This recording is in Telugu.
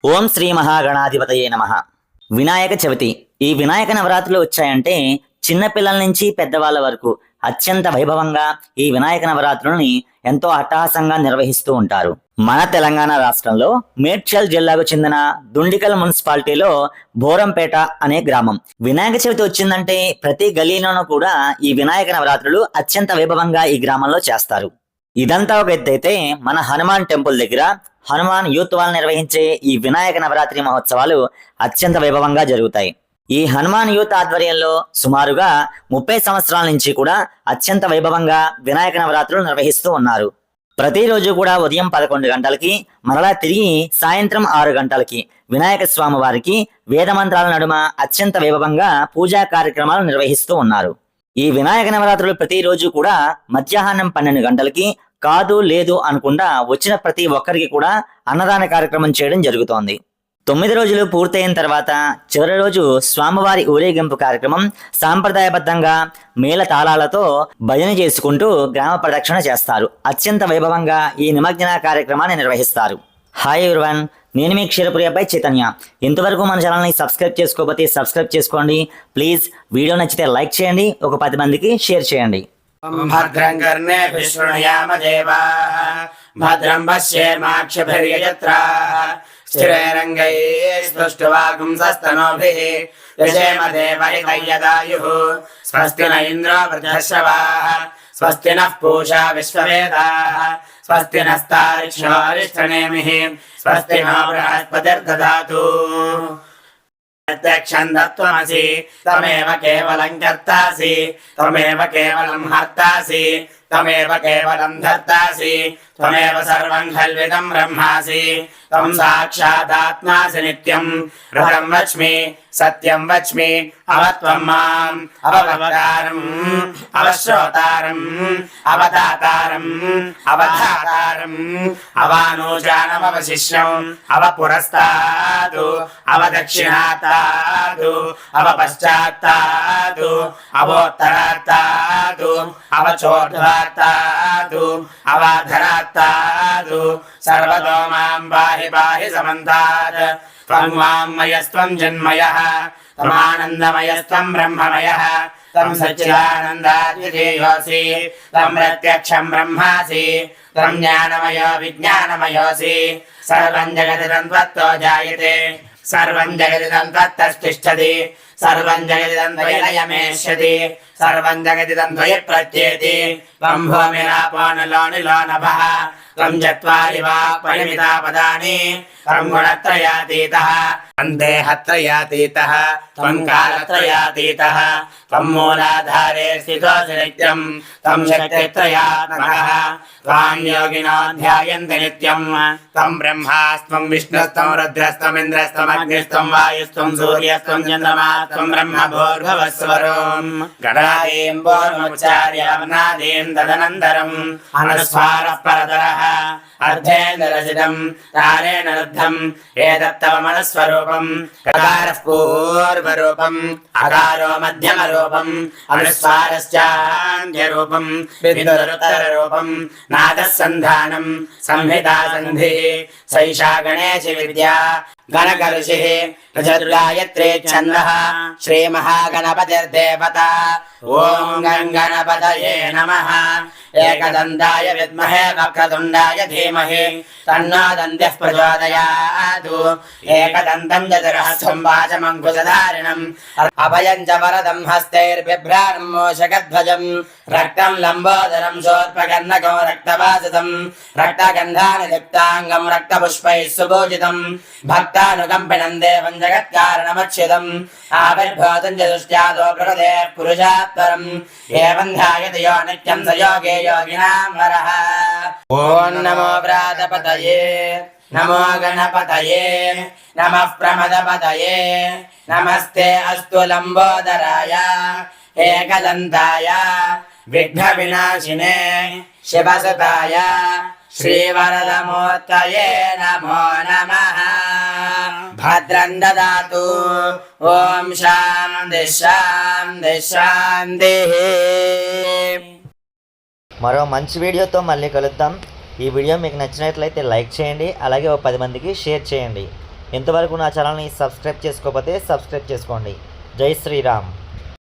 ఓం శ్రీ మహాగణాధిపతయే నమః. వినాయక చవితి. ఈ వినాయక నవరాత్రులు వచ్చాయంటే చిన్నపిల్లల నుంచి పెద్దవాళ్ళ వరకు అత్యంత వైభవంగా ఈ వినాయక నవరాత్రులని ఎంతో అట్టహాసంగా నిర్వహిస్తూ ఉంటారు. మన తెలంగాణ రాష్ట్రంలో మేడ్చల్ జిల్లాకు చెందిన దుండికల్ మున్సిపాలిటీలో బోరంపేట అనే గ్రామం. వినాయక చవితి వచ్చిందంటే ప్రతి గల్లీలోనూ కూడా ఈ వినాయక నవరాత్రులు అత్యంత వైభవంగా ఈ గ్రామంలో చేస్తారు. ఇదంతా ఒక ఎత్తైతే మన హనుమాన్ టెంపుల్ దగ్గర హనుమాన్ యూత్ వాళ్ళు నిర్వహించే ఈ వినాయక నవరాత్రి మహోత్సవాలు అత్యంత వైభవంగా జరుగుతాయి. ఈ హనుమాన్ యూత్ ఆధ్వర్యంలో సుమారుగా 30 సంవత్సరాల నుంచి కూడా అత్యంత వైభవంగా వినాయక నవరాత్రులు నిర్వహిస్తూ ఉన్నారు. ప్రతిరోజు కూడా ఉదయం 11 గంటలకి మరలా తిరిగి సాయంత్రం 6 గంటలకి వినాయక స్వామి వారికి వేదమంత్రాల నడుమ అత్యంత వైభవంగా పూజా కార్యక్రమాలు నిర్వహిస్తూ ఉన్నారు. ఈ వినాయక నవరాత్రులు ప్రతిరోజు కూడా మధ్యాహ్నం 12 గంటలకి కాదు లేదు అనకుండా వచ్చిన ప్రతి ఒక్కరికి కూడా అన్నదాన కార్యక్రమం చేయడం జరుగుతోంది. 9 రోజులు పూర్తయిన తర్వాత చివరి రోజు స్వామివారి ఊరేగింపు కార్యక్రమం సాంప్రదాయబద్ధంగా మేళ తాళాలతో భజన చేసుకుంటూ గ్రామ ప్రదక్షిణ చేస్తారు. అత్యంత వైభవంగా ఈ నిమజ్జన కార్యక్రమాన్ని నిర్వహిస్తారు. హాయ్ ఎవ్రీవన్, నేను మీ క్షీరపురి అబ్బాయి చైతన్య. ఇంతవరకు మన ఛానల్ని సబ్స్క్రైబ్ చేసుకోకపోతే సబ్స్క్రైబ్ చేసుకోండి. ప్లీజ్ వీడియో నచ్చితే లైక్ చేయండి, ఒక 10 మందికి షేర్ చేయండి. భద్రం కర్ణేభిః శృణుయామ దేవాః భద్రం పశ్యేమాక్షభిర్యజత్రాః స్థిరైరంగైః స్పృష్టువాగుంసస్తనూభిः యజేమ దేవహితయ్యదాయుః స్వస్తి న ఇంద్రో వృద్ధశ్రవాः స్వస్తి నః పూషా విశ్వవేదాః స్వస్తి నస్తారిక్షో అరిష్టనేమిః స్వస్తి నో బృహస్పతిర్దధాతు. ప్రత్యక్షం దత్వమసి తమేవ కేవలం కర్తాసి త్వమేవ కేవలం హర్తాసి త్వమేవ కేవలం ధర్తాసి త్వమేవ సర్వం ఖల్విదం బ్రహ్మాసి త్వం సాక్షాదాత్మాసి నిత్యం ఋతం వచ్మి సత్యం వచ్మి అవత్వం మాం అవవకారం అవశ్రోతారం అవదాతారం అవధాతారం అవానోజానమవశిష్యం అవపురస్తాదు అవదక్షిణాతాదు అవపశ్చాత్తాదు అవోత్తరాత్తాదు అవచోర్ధ్వాత్తాదు అవాధరాత్తాదు సర్వతో మాం పాహి పాహి సమంతాత్. త్వం వాङ्मयस्त्वं జన్మయః త్వమానందమయస్త్వం బ్రహ్మమయః త్వం సచ్చిదానందాద్వితీయోऽసి త్వం ప్రత్యక్షం బ్రహ్మాసి త్వం జ్ఞానమయో విజ్ఞానమయోऽసి సర్వం జగదిదం త్వత్తో జాయతే సర్వం జగదిదం త్వత్తస్థిష్ఠతి సర్వం జగదిదం త్వయి లయమేష్యతి సర్వం జగదిదం త్వయి ప్రత్యేతి త్వం భూమిరాపో నలో నిలో నభః త్వం చత్వారి వాక్ పరిమితా పదాని త్వం గుణత్రయాతీతః త్వం దేహత్రయాతీతః త్వం కాలత్రయాతీతః త్వం మూలాధారే స్థితోऽసి నిత్యం త్వం శక్తిత్రయాత్మకః త్వాం యోగినో ధ్యాయంతి నిత్యం త్వం బ్రహ్మాస్త్వం విష్ణుస్త్వం రుద్రస్త్వం ఇంద్రస్త్వం అగ్నిస్త్వం వాయుస్త్వం సూర్యస్త్వం చంద్రమాస్త్వం బ్రహ్మ భూర్భువస్వరం. గణాదీం పూర్వముచ్చార్యామనాదీం తదనంతరం అనుస్వారః పరతరః అర్ధేంద్రరచితం తారేణ రుద్ధం ఏతత్తవ మనస్వరూపం కకారః పూర్వరూపం అకారో మధ్యమరూపం అనుస్వారశ్చాన్యరూపం విదురుత్తరరూపం నాదః సంధానం సంహితా సంధిః సైషా గణేశ విద్యా గణకర్షిః ప్రజద్గాయత్రీ ఛందః శ్రీ మహాగణపతిర్దేవత. ఓం గణపతయే నమః. ఏకదంతాయ విద్మహే వక్రతుండాయ ధీమహి తన్నో దంతిః ప్రచోదయాత్. ఏకదంతం చతురహస్రం వాచమంకుశధారిణం అభయం చ వరదం హస్తైర్బిభ్రాణం మూషకధ్వజం రక్తం లంబోదరం శోర్పకర్ణకం రక్తవాసితం రక్తగంధాని లిప్తాంగం రక్తపుష్పైః సుభూషితం భక్తానుకంపినం దేవం జగత్కారణమచ్యుతం ఆవిర్భూతం చ దృష్ట్యాదో ప్రకృతే పురుషాత్పరం ఏవం ధ్యాయతే యో నిత్యం స యోగే యోగినాం వరః. ఓం నమో వ్రాతపతయే నమో గణపతయే నమః ప్రమదపతయే నమస్తే అస్తు లంబోదరాయ ఏకదంతాయ విఘ్న వినాశినే శివసుతాయ శ్రీవరదమూర్తయే నమో నమః. భద్రం దదాతు. ఓం శాంతి శాంతి శాంతి. మరో మంచి వీడియోతో మళ్ళీ కలుద్దాం. ఈ వీడియో మీకు నచ్చినట్లయితే లైక్ చేయండి, అలాగే ఓ 10 మందికి షేర్ చేయండి. ఇంతవరకు నా ఛానల్ని సబ్స్క్రైబ్ చేసుకోకపోతే సబ్స్క్రైబ్ చేసుకోండి. జై శ్రీరామ్.